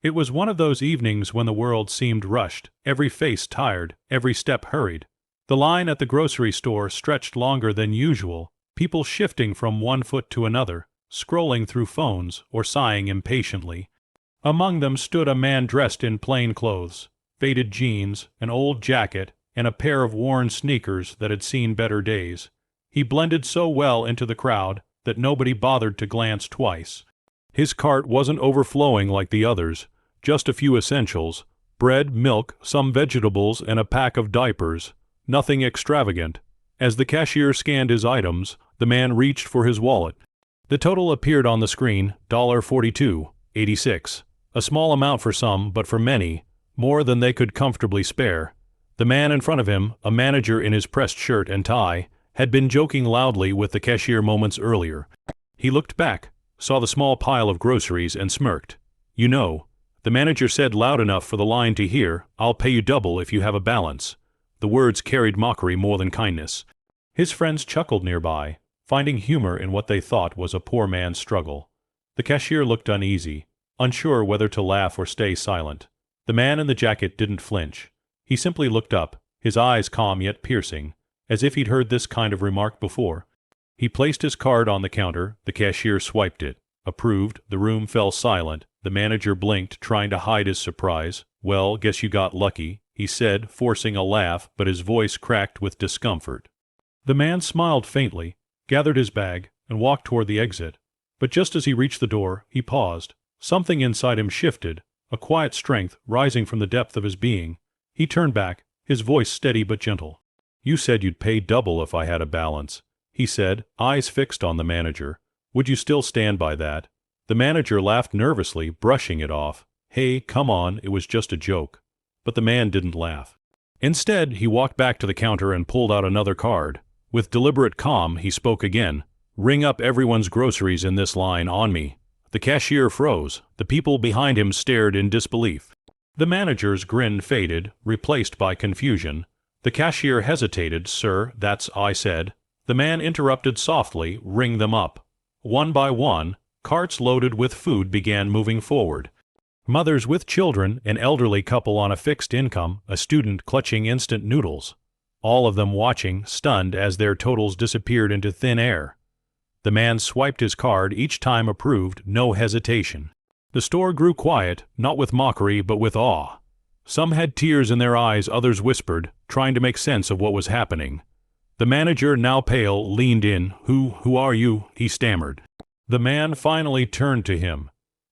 It was one of those evenings when the world seemed rushed, every face tired, every step hurried. The line at the grocery store stretched longer than usual, people shifting from one foot to another, scrolling through phones or sighing impatiently. Among them stood a man dressed in plain clothes, faded jeans, an old jacket, and a pair of worn sneakers that had seen better days. He blended so well into the crowd that nobody bothered to glance twice. His cart wasn't overflowing like the others, just a few essentials: bread, milk, some vegetables, and a pack of diapers. Nothing extravagant. As the cashier scanned his items, the man reached for his wallet. The total appeared on the screen: $42.86. A small amount for some, but for many, more than they could comfortably spare. The man in front of him, a manager in his pressed shirt and tie, had been joking loudly with the cashier moments earlier. He looked back, saw the small pile of groceries, and smirked. "You know," the manager said loud enough for the line to hear, "I'll pay you double if you have a balance." The words carried mockery more than kindness. His friends chuckled nearby, finding humor in what they thought was a poor man's struggle. The cashier looked uneasy, unsure whether to laugh or stay silent. The man in the jacket didn't flinch. He simply looked up, his eyes calm yet piercing, as if he'd heard this kind of remark before. He placed his card on the counter, the cashier swiped it. Approved. The room fell silent. The manager blinked, trying to hide his surprise. "Well, guess you got lucky," he said, forcing a laugh, but his voice cracked with discomfort. The man smiled faintly, gathered his bag, and walked toward the exit. But just as he reached the door, he paused. Something inside him shifted, a quiet strength rising from the depth of his being. He turned back, his voice steady but gentle. "You said you'd pay double if I had a balance," he said, eyes fixed on the manager. "Would you still stand by that?" The manager laughed nervously, brushing it off. "Hey, come on, it was just a joke." But the man didn't laugh. Instead, he walked back to the counter and pulled out another card. With deliberate calm, he spoke again. "Ring up everyone's groceries in this line on me." The cashier froze. The people behind him stared in disbelief. The manager's grin faded, replaced by confusion. The cashier hesitated. "Sir, that's," I said. The man interrupted softly, "Ring them up." One by one, carts loaded with food began moving forward. Mothers with children, an elderly couple on a fixed income, a student clutching instant noodles. All of them watching, stunned, as their totals disappeared into thin air. The man swiped his card, each time approved, no hesitation. The store grew quiet, not with mockery, but with awe. Some had tears in their eyes, others whispered, trying to make sense of what was happening. The manager, now pale, leaned in. Who are you?" he stammered. The man finally turned to him,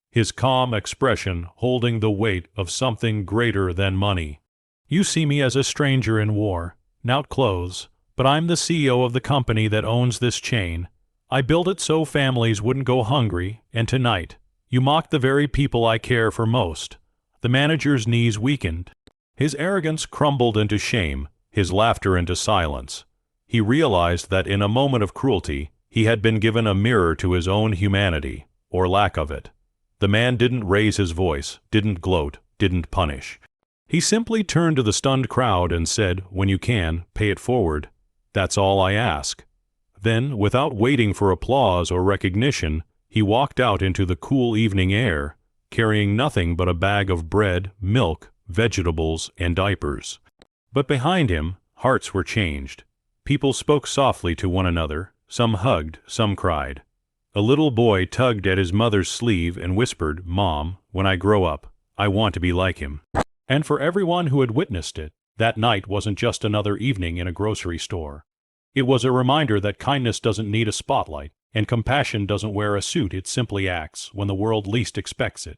his calm expression holding the weight of something greater than money. "You see me as a stranger in war, not clothes, but I'm the CEO of the company that owns this chain. I built it so families wouldn't go hungry, and tonight, you mock the very people I care for most." The manager's knees weakened. His arrogance crumbled into shame, his laughter into silence. He realized that in a moment of cruelty, he had been given a mirror to his own humanity, or lack of it. The man didn't raise his voice, didn't gloat, didn't punish. He simply turned to the stunned crowd and said, "When you can, pay it forward. That's all I ask." Then, without waiting for applause or recognition, he walked out into the cool evening air, carrying nothing but a bag of bread, milk, vegetables, and diapers. But behind him, hearts were changed. People spoke softly to one another, some hugged, some cried. A little boy tugged at his mother's sleeve and whispered, "Mom, when I grow up, I want to be like him." And for everyone who had witnessed it, that night wasn't just another evening in a grocery store. It was a reminder that kindness doesn't need a spotlight, and compassion doesn't wear a suit. It simply acts when the world least expects it.